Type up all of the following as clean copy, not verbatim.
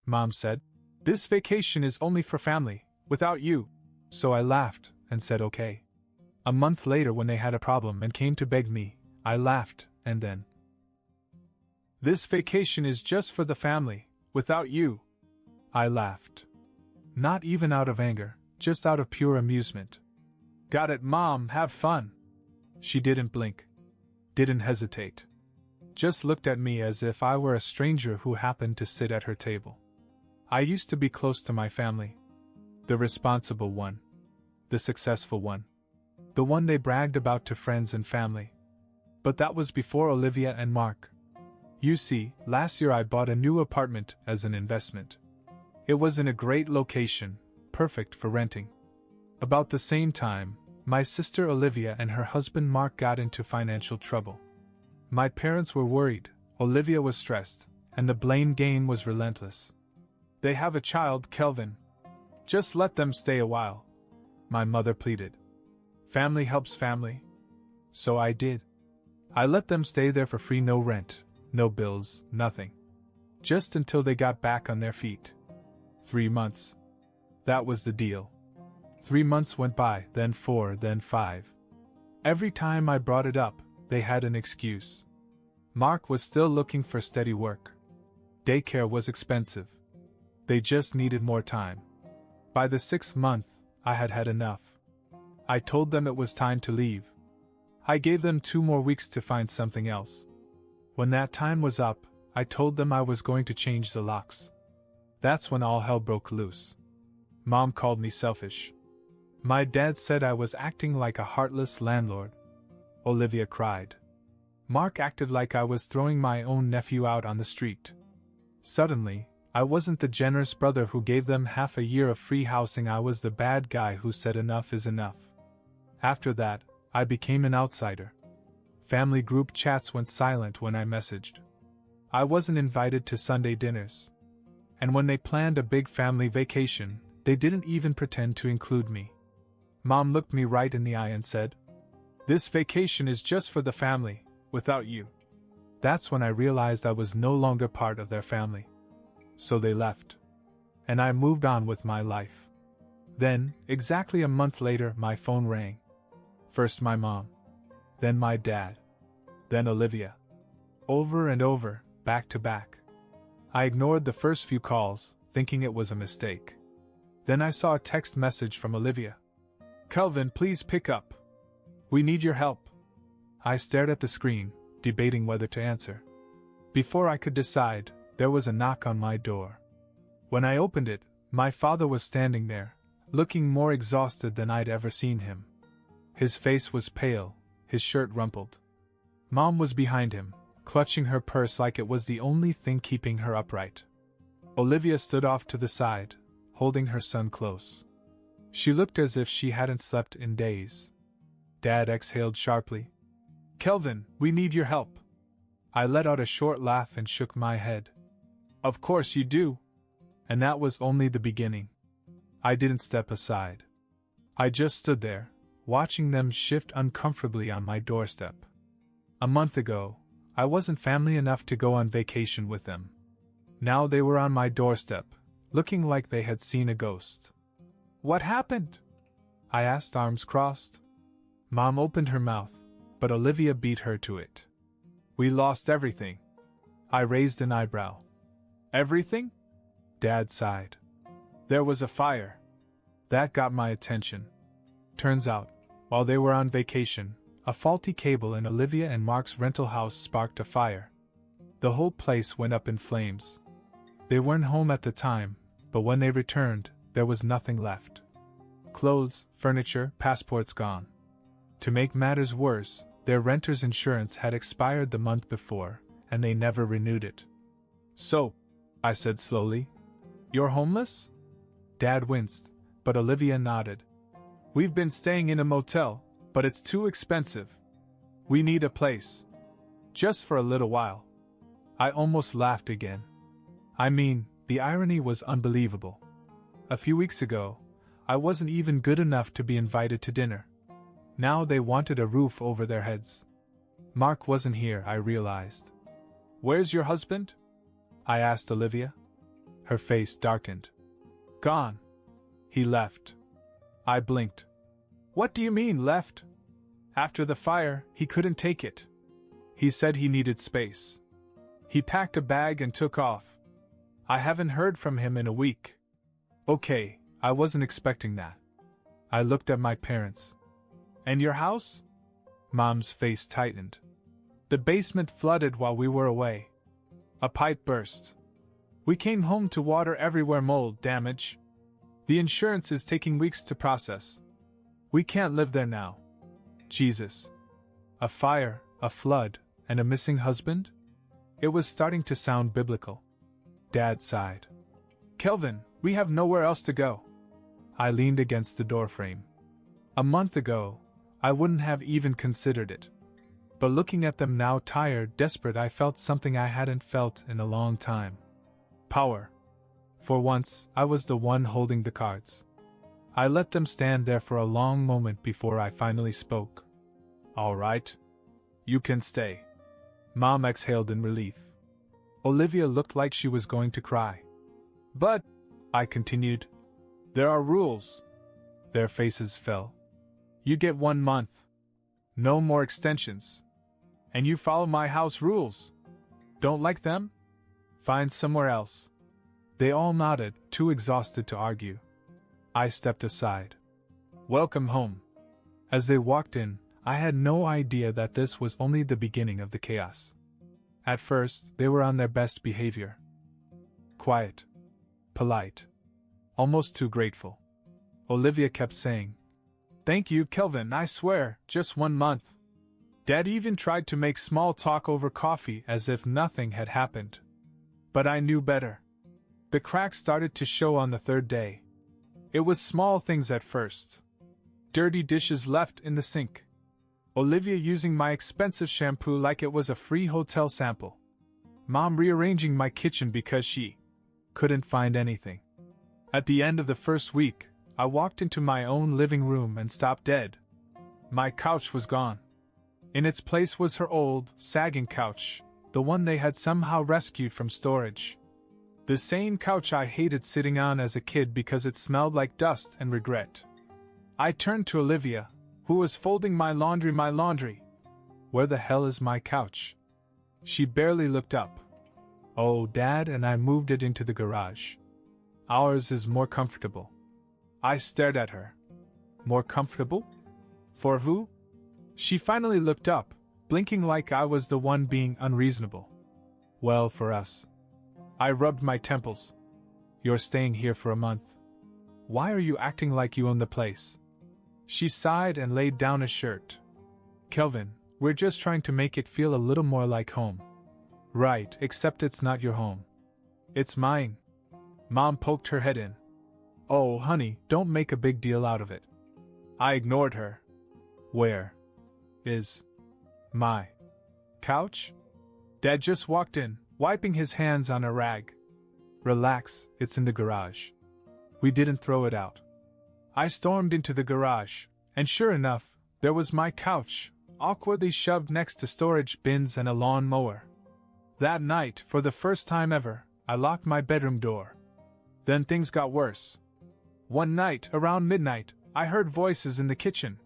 Mom said. This vacation is only for family, without you. So I laughed and said okay. A month later, when they had a problem and came to beg me, I laughed, and then, this vacation is just for the family, without you. I laughed. Not even out of anger, just out of pure amusement. Got it, Mom, have fun. She didn't blink. Didn't hesitate. Just looked at me as if I were a stranger who happened to sit at her table. I used to be close to my family. The responsible one. The successful one. The one they bragged about to friends and family. But that was before Olivia and Mark. You see, last year I bought a new apartment as an investment. It was in a great location, perfect for renting. About the same time, my sister Olivia and her husband Mark got into financial trouble. My parents were worried, Olivia was stressed, and the blame game was relentless. They have a child, Kelvin. Just let them stay a while, my mother pleaded. Family helps family. So I did. I let them stay there for free, no rent, no bills, nothing. Just until they got back on their feet. 3 months. That was the deal. 3 months went by, then 4, then 5. Every time I brought it up, they had an excuse. Mark was still looking for steady work. Daycare was expensive. They just needed more time. By the 6th month, I had had enough. I told them it was time to leave. I gave them 2 more weeks to find something else. When that time was up, I told them I was going to change the locks. That's when all hell broke loose. Mom called me selfish. My dad said I was acting like a heartless landlord. Olivia cried. Mark acted like I was throwing my own nephew out on the street. Suddenly, I wasn't the generous brother who gave them half a year of free housing. I was the bad guy who said enough is enough. After that, I became an outsider. Family group chats went silent when I messaged. I wasn't invited to Sunday dinners. And when they planned a big family vacation, they didn't even pretend to include me. Mom looked me right in the eye and said, "This vacation is just for the family, without you." That's when I realized I was no longer part of their family. So they left. And I moved on with my life. Then, exactly a month later, my phone rang. First my mom. Then my dad. Then Olivia. Over and over, back to back. I ignored the first few calls, thinking it was a mistake. Then I saw a text message from Olivia. "Kelvin, please pick up. We need your help." I stared at the screen, debating whether to answer. Before I could decide, there was a knock on my door. When I opened it, my father was standing there, looking more exhausted than I'd ever seen him. His face was pale, his shirt rumpled. Mom was behind him, clutching her purse like it was the only thing keeping her upright. Olivia stood off to the side, holding her son close. She looked as if she hadn't slept in days. Dad exhaled sharply. "Kelvin, we need your help." I let out a short laugh and shook my head. "Of course you do." And that was only the beginning. I didn't step aside. I just stood there, watching them shift uncomfortably on my doorstep. A month ago, I wasn't family enough to go on vacation with them. Now they were on my doorstep, looking like they had seen a ghost. "What happened?" I asked, arms crossed. Mom opened her mouth, but Olivia beat her to it. "We lost everything." I raised an eyebrow. "Everything?" Dad sighed. "There was a fire." That got my attention. Turns out, while they were on vacation, a faulty cable in Olivia and Mark's rental house sparked a fire. The whole place went up in flames. They weren't home at the time, but when they returned, there was nothing left. Clothes, furniture, passports gone. To make matters worse, their renter's insurance had expired the month before, and they never renewed it. "So," I said slowly, "you're homeless?" Dad winced, but Olivia nodded. "We've been staying in a motel, but it's too expensive. We need a place. Just for a little while." I almost laughed again. I mean, the irony was unbelievable. A few weeks ago, I wasn't even good enough to be invited to dinner. Now they wanted a roof over their heads. Mark wasn't here, I realized. "Where's your husband?" I asked Olivia. Her face darkened. Gone. He left. I blinked. What do you mean, left? After the fire, he couldn't take it. He said he needed space. He packed a bag and took off. I haven't heard from him in a week. Okay, I wasn't expecting that. I looked at my parents. And your house? Mom's face tightened. The basement flooded while we were away. A pipe burst. We came home to water everywhere, mold damage. The insurance is taking weeks to process. We can't live there now. Jesus. A fire, a flood, and a missing husband? It was starting to sound biblical. Dad sighed. Kelvin, we have nowhere else to go. I leaned against the doorframe. A month ago, I wouldn't have even considered it. But looking at them now, tired, desperate, I felt something I hadn't felt in a long time. Power. For once, I was the one holding the cards. I let them stand there for a long moment before I finally spoke. All right. You can stay. Mom exhaled in relief. Olivia looked like she was going to cry. But, I continued, there are rules. Their faces fell. You get 1 month. No more extensions. And you follow my house rules. Don't like them? Find somewhere else. They all nodded, too exhausted to argue. I stepped aside. Welcome home. As they walked in, I had no idea that this was only the beginning of the chaos. At first, they were on their best behavior. Quiet. Polite. Almost too grateful. Olivia kept saying, Thank you, Kelvin, I swear, just 1 month. Dad even tried to make small talk over coffee as if nothing had happened. But I knew better. The cracks started to show on the 3rd day. It was small things at first. Dirty dishes left in the sink. Olivia using my expensive shampoo like it was a free hotel sample. Mom rearranging my kitchen because she couldn't find anything. At the end of the first week, I walked into my own living room and stopped dead. My couch was gone. In its place was her old, sagging couch, the one they had somehow rescued from storage. The same couch I hated sitting on as a kid because it smelled like dust and regret. I turned to Olivia, who was folding my laundry. Where the hell is my couch? She barely looked up. Oh, Dad and I moved it into the garage. Ours is more comfortable. I stared at her. More comfortable? For who? She finally looked up, blinking like I was the one being unreasonable. Well, for us. I rubbed my temples. You're staying here for a month. Why are you acting like you own the place? She sighed and laid down a shirt. Kelvin, we're just trying to make it feel a little more like home. Right, except it's not your home. It's mine. Mom poked her head in. Oh, honey, don't make a big deal out of it. I ignored her. Where is my couch? Dad just walked in, wiping his hands on a rag. Relax, it's in the garage. We didn't throw it out. I stormed into the garage, and sure enough, there was my couch, awkwardly shoved next to storage bins and a lawn mower. That night, for the first time ever, I locked my bedroom door. Then things got worse. One night, around midnight, I heard voices in the kitchen.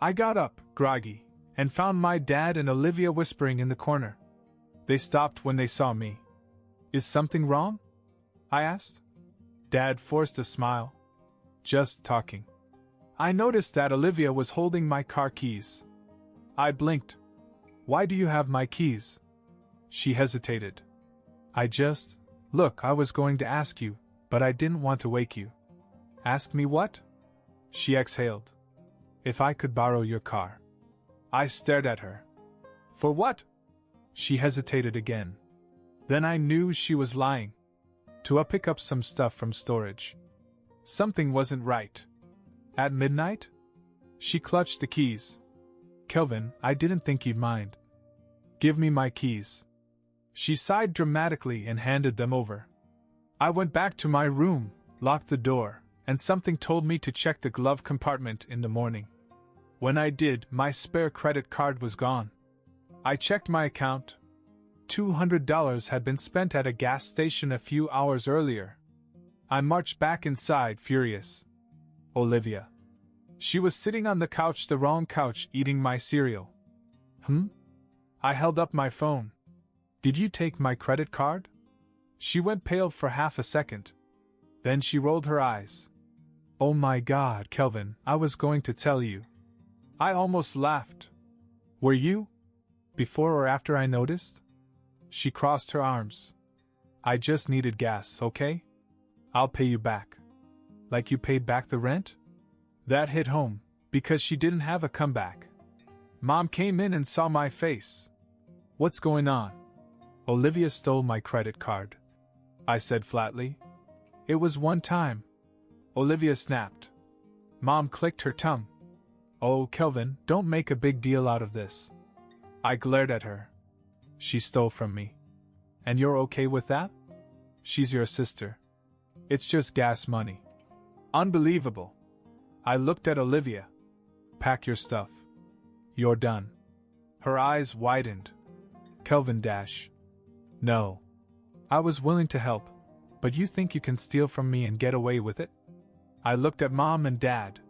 I got up, groggy, and found my dad and Olivia whispering in the corner. They stopped when they saw me. Is something wrong? I asked. Dad forced a smile. Just talking. I noticed that Olivia was holding my car keys. I blinked. Why do you have my keys? She hesitated. Look, I was going to ask you, but I didn't want to wake you. Ask me what? She exhaled. If I could borrow your car. I stared at her. For what? She hesitated again. Then I knew she was lying. To pick up some stuff from storage. Something wasn't right. At midnight? She clutched the keys. Kelvin, I didn't think you'd mind. Give me my keys. She sighed dramatically and handed them over. I went back to my room, locked the door, and something told me to check the glove compartment in the morning. When I did, my spare credit card was gone. I checked my account. $200 had been spent at a gas station a few hours earlier. I marched back inside, furious. Olivia. She was sitting on the couch, the wrong couch, eating my cereal. I held up my phone. Did you take my credit card? She went pale for half a second. Then she rolled her eyes. Oh my God, Kelvin, I was going to tell you. I almost laughed. Were you? Before or after I noticed? She crossed her arms. I just needed gas, okay? I'll pay you back. Like you paid back the rent? That hit home, because she didn't have a comeback. Mom came in and saw my face. What's going on? Olivia stole my credit card, I said flatly. It was one time. Olivia snapped. Mom clicked her tongue. Oh, Kelvin, don't make a big deal out of this. I glared at her. She stole from me. And you're okay with that? She's your sister. It's just gas money. Unbelievable. I looked at Olivia. Pack your stuff. You're done. Her eyes widened. Kelvin dash. No. I was willing to help, but you think you can steal from me and get away with it? I looked at Mom and Dad.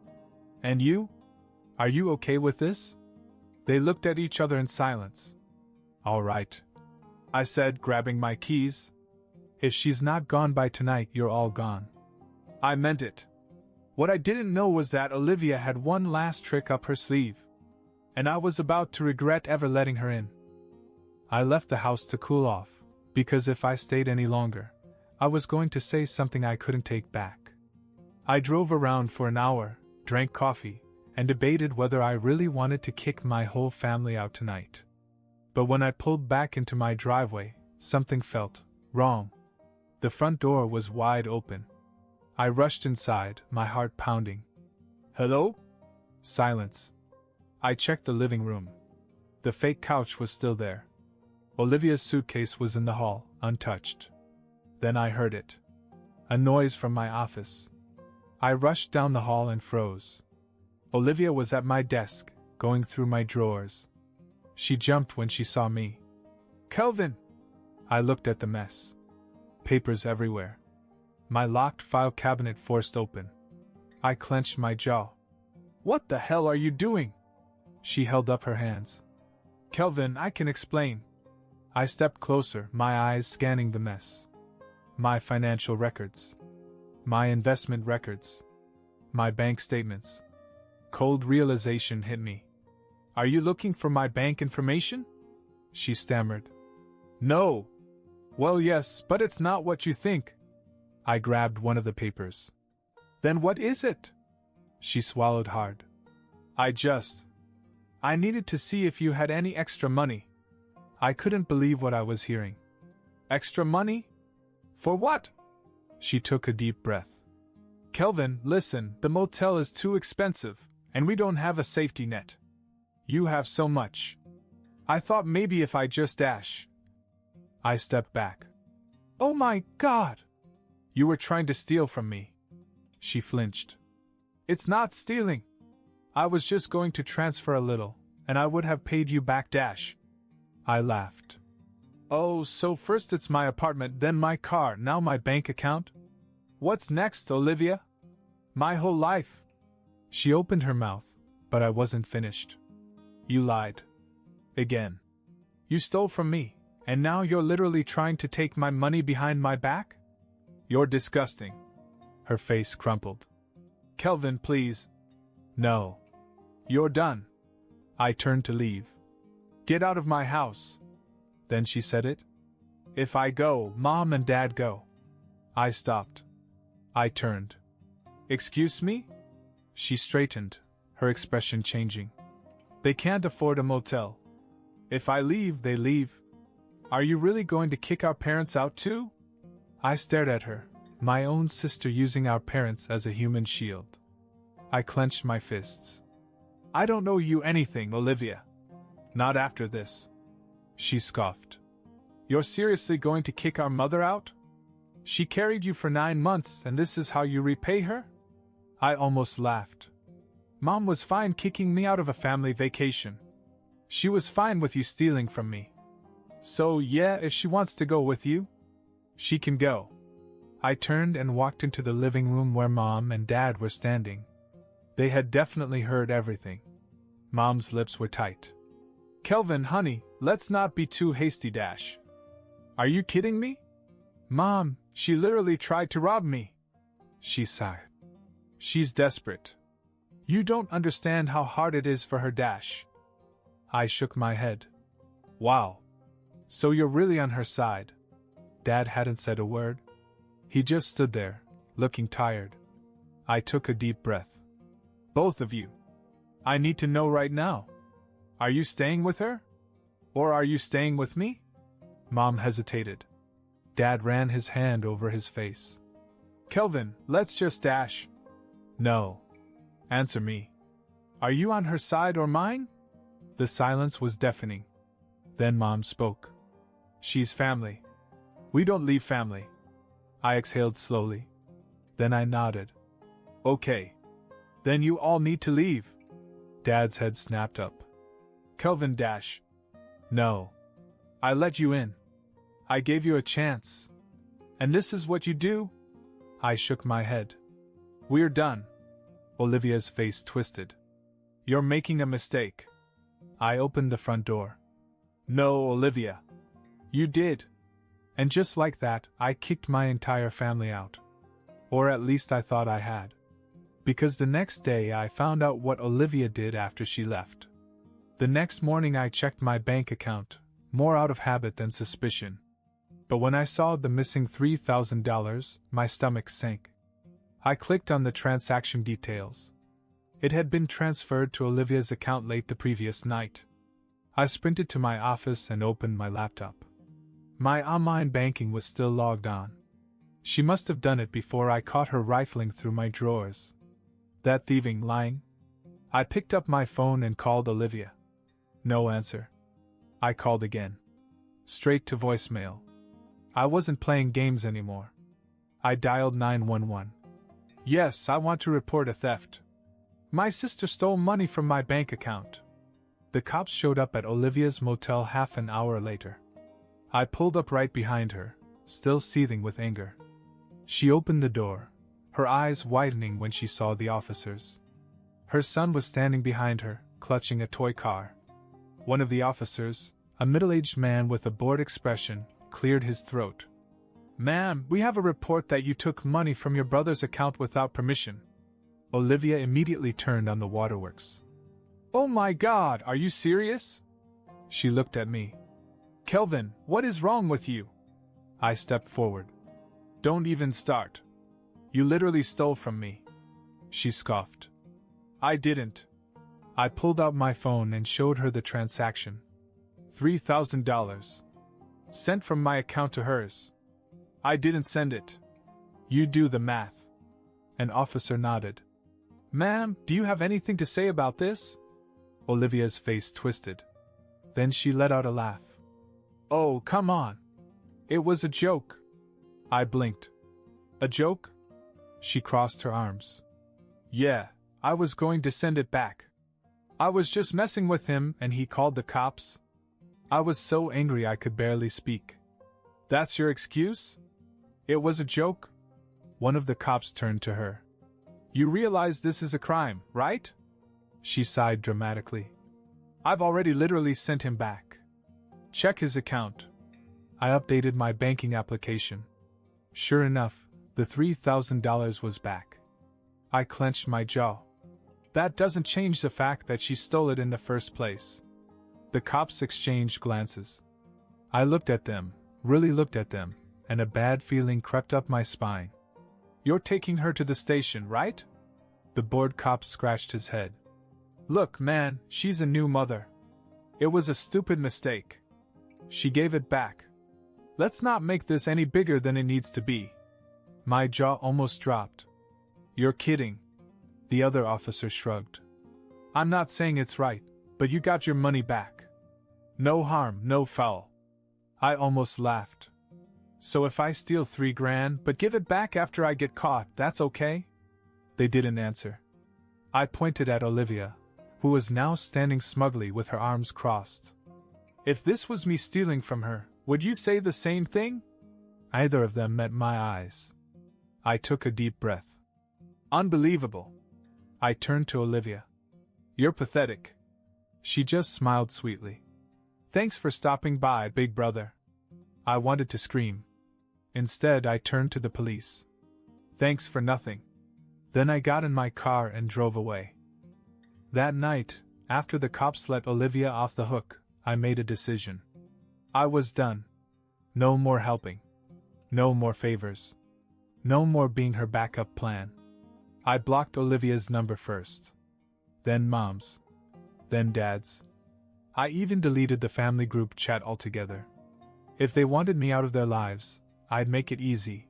And you? Are you okay with this? They looked at each other in silence. All right, I said, grabbing my keys. If she's not gone by tonight, you're all gone. I meant it. What I didn't know was that Olivia had one last trick up her sleeve, and I was about to regret ever letting her in. I left the house to cool off, because if I stayed any longer, I was going to say something I couldn't take back. I drove around for an hour, drank coffee, and debated whether I really wanted to kick my whole family out tonight. But when I pulled back into my driveway, something felt wrong. The front door was wide open. I rushed inside, my heart pounding. Hello? Silence. I checked the living room. The fake couch was still there. Olivia's suitcase was in the hall, untouched. Then I heard it. A noise from my office. I rushed down the hall and froze. Olivia was at my desk, going through my drawers. She jumped when she saw me. Kelvin! I looked at the mess. Papers everywhere. My locked file cabinet forced open. I clenched my jaw. What the hell are you doing? She held up her hands. Kelvin, I can explain. I stepped closer, my eyes scanning the mess. My financial records. My investment records. My bank statements. Cold realization hit me. Are you looking for my bank information? She stammered. No. Well, yes, but it's not what you think. I grabbed one of the papers. Then what is it? She swallowed hard. I needed to see if you had any extra money. I couldn't believe what I was hearing. Extra money? For what? She took a deep breath. Kelvin, listen, the motel is too expensive, and we don't have a safety net. You have so much. I thought maybe if I just dash. I stepped back. Oh my God! You were trying to steal from me. She flinched. It's not stealing. I was just going to transfer a little, and I would have paid you back dash. I laughed. Oh, so first it's my apartment, then my car, now my bank account? What's next, Olivia? My whole life. She opened her mouth, but I wasn't finished. You lied. Again. You stole from me, and now you're literally trying to take my money behind my back? You're disgusting. Her face crumpled. Kelvin, please. No. You're done. I turned to leave. Get out of my house. Then she said it. If I go, Mom and Dad go. I stopped. I turned. Excuse me? She straightened, her expression changing. They can't afford a motel. If I leave, they leave. Are you really going to kick our parents out too? I stared at her, my own sister using our parents as a human shield. I clenched my fists. I don't owe you anything, Olivia. Not after this. She scoffed. You're seriously going to kick our mother out? She carried you for 9 months and this is how you repay her? I almost laughed. Mom was fine kicking me out of a family vacation. She was fine with you stealing from me. So yeah, if she wants to go with you, she can go. I turned and walked into the living room where Mom and Dad were standing. They had definitely heard everything. Mom's lips were tight. Kelvin, honey, let's not be too hasty, Dash. Are you kidding me? Mom, she literally tried to rob me. She sighed. She's desperate. You don't understand how hard it is for her, Dash. I shook my head. Wow. So you're really on her side. Dad hadn't said a word. He just stood there, looking tired. I took a deep breath. Both of you. I need to know right now. Are you staying with her? Or are you staying with me? Mom hesitated. Dad ran his hand over his face. Kelvin, let's just Dash. No. Answer me. Are you on her side or mine? The silence was deafening. Then Mom spoke. She's family. We don't leave family. I exhaled slowly. Then I nodded. Okay. Then you all need to leave. Dad's head snapped up. Kelvin, Dash. No. I let you in. I gave you a chance. And this is what you do? I shook my head. We're done. Olivia's face twisted. You're making a mistake. I opened the front door. No, Olivia. You did. And just like that, I kicked my entire family out. Or at least I thought I had. Because the next day I found out what Olivia did after she left. The next morning I checked my bank account, more out of habit than suspicion. But when I saw the missing $3,000, my stomach sank. I clicked on the transaction details. It had been transferred to Olivia's account late the previous night. I sprinted to my office and opened my laptop. My online banking was still logged on. She must have done it before I caught her rifling through my drawers. That thieving lying? I picked up my phone and called Olivia. No answer. I called again. Straight to voicemail. I wasn't playing games anymore. I dialed 911. Yes, I want to report a theft. My sister stole money from my bank account. The cops showed up at Olivia's motel half an hour later. I pulled up right behind her, still seething with anger. She opened the door, her eyes widening when she saw the officers. Her son was standing behind her, clutching a toy car. One of the officers, a middle-aged man with a bored expression, cleared his throat. Ma'am, we have a report that you took money from your brother's account without permission. Olivia immediately turned on the waterworks. Oh my God, are you serious? She looked at me. Kelvin, what is wrong with you? I stepped forward. Don't even start. You literally stole from me. She scoffed. I didn't. I pulled out my phone and showed her the transaction. $3,000. Sent from my account to hers. I didn't send it. You do the math. An officer nodded. Ma'am, do you have anything to say about this? Olivia's face twisted. Then she let out a laugh. Oh, come on. It was a joke. I blinked. A joke? She crossed her arms. Yeah, I was going to send it back. I was just messing with him and he called the cops. I was so angry I could barely speak. That's your excuse? It was a joke? One of the cops turned to her. You realize this is a crime, right? She sighed dramatically. I've already literally sent him back. Check his account. I updated my banking application. Sure enough, the $3,000 was back. I clenched my jaw. That doesn't change the fact that she stole it in the first place. The cops exchanged glances. I looked at them, really looked at them, and a bad feeling crept up my spine. You're taking her to the station, right? The bored cop scratched his head. Look, man, she's a new mother. It was a stupid mistake. She gave it back. Let's not make this any bigger than it needs to be. My jaw almost dropped. You're kidding. The other officer shrugged. I'm not saying it's right, but you got your money back. No harm, no foul. I almost laughed. So if I steal $3,000 but give it back after I get caught, that's okay? They didn't answer. I pointed at Olivia, who was now standing smugly with her arms crossed. If this was me stealing from her, would you say the same thing? Neither of them met my eyes. I took a deep breath. Unbelievable. I turned to Olivia. You're pathetic. She just smiled sweetly. Thanks for stopping by, big brother. I wanted to scream. Instead, I turned to the police. Thanks for nothing. Then I got in my car and drove away. That night, after the cops let Olivia off the hook, I made a decision. I was done. No more helping. No more favors. No more being her backup plan. I blocked Olivia's number first. Then Mom's. Then Dad's. I even deleted the family group chat altogether. If they wanted me out of their lives, I'd make it easy.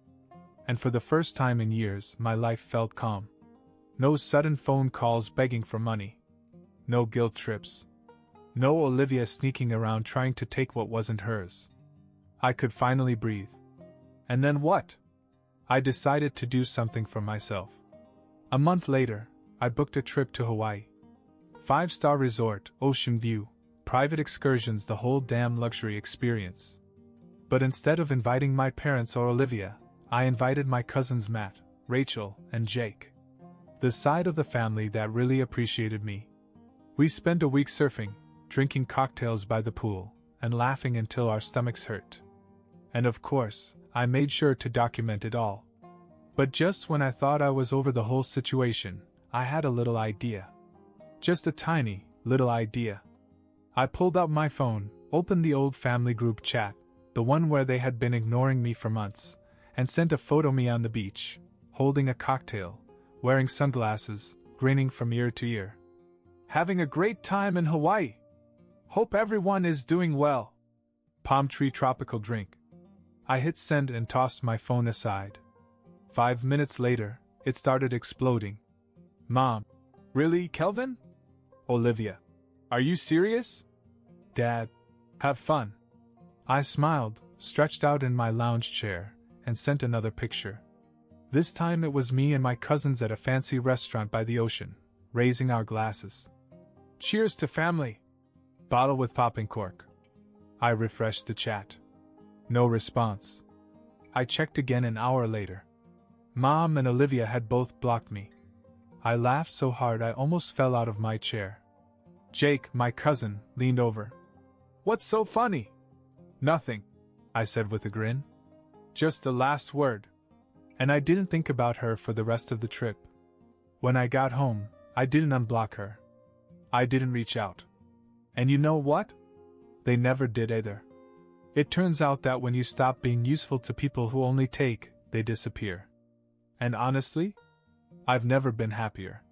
And for the first time in years, my life felt calm. No sudden phone calls begging for money. No guilt trips. No Olivia sneaking around trying to take what wasn't hers. I could finally breathe. And then what? I decided to do something for myself. A month later, I booked a trip to Hawaii. 5-star resort, ocean view, private excursions, the whole damn luxury experience. But instead of inviting my parents or Olivia, I invited my cousins Matt, Rachel, and Jake. The side of the family that really appreciated me. We spent a week surfing, drinking cocktails by the pool, and laughing until our stomachs hurt. And of course, I made sure to document it all. But just when I thought I was over the whole situation, I had a little idea. Just a tiny, little idea. I pulled out my phone, opened the old family group chat, the one where they had been ignoring me for months, and sent a photo of me on the beach, holding a cocktail, wearing sunglasses, grinning from ear to ear. Having a great time in Hawaii. Hope everyone is doing well. Palm tree tropical drink. I hit send and tossed my phone aside. 5 minutes later, it started exploding. Mom. Really, Kelvin? Olivia. Are you serious? Dad. Have fun. I smiled, stretched out in my lounge chair, and sent another picture. This time it was me and my cousins at a fancy restaurant by the ocean, raising our glasses. Cheers to family. Bottle with popping cork. I refreshed the chat. No response. I checked again an hour later. Mom and Olivia had both blocked me. I laughed so hard I almost fell out of my chair. Jake, my cousin, leaned over. What's so funny? Nothing, I said with a grin. Just the last word. And I didn't think about her for the rest of the trip. When I got home, I didn't unblock her. I didn't reach out. And you know what? They never did either. It turns out that when you stop being useful to people who only take, they disappear. And honestly, I've never been happier.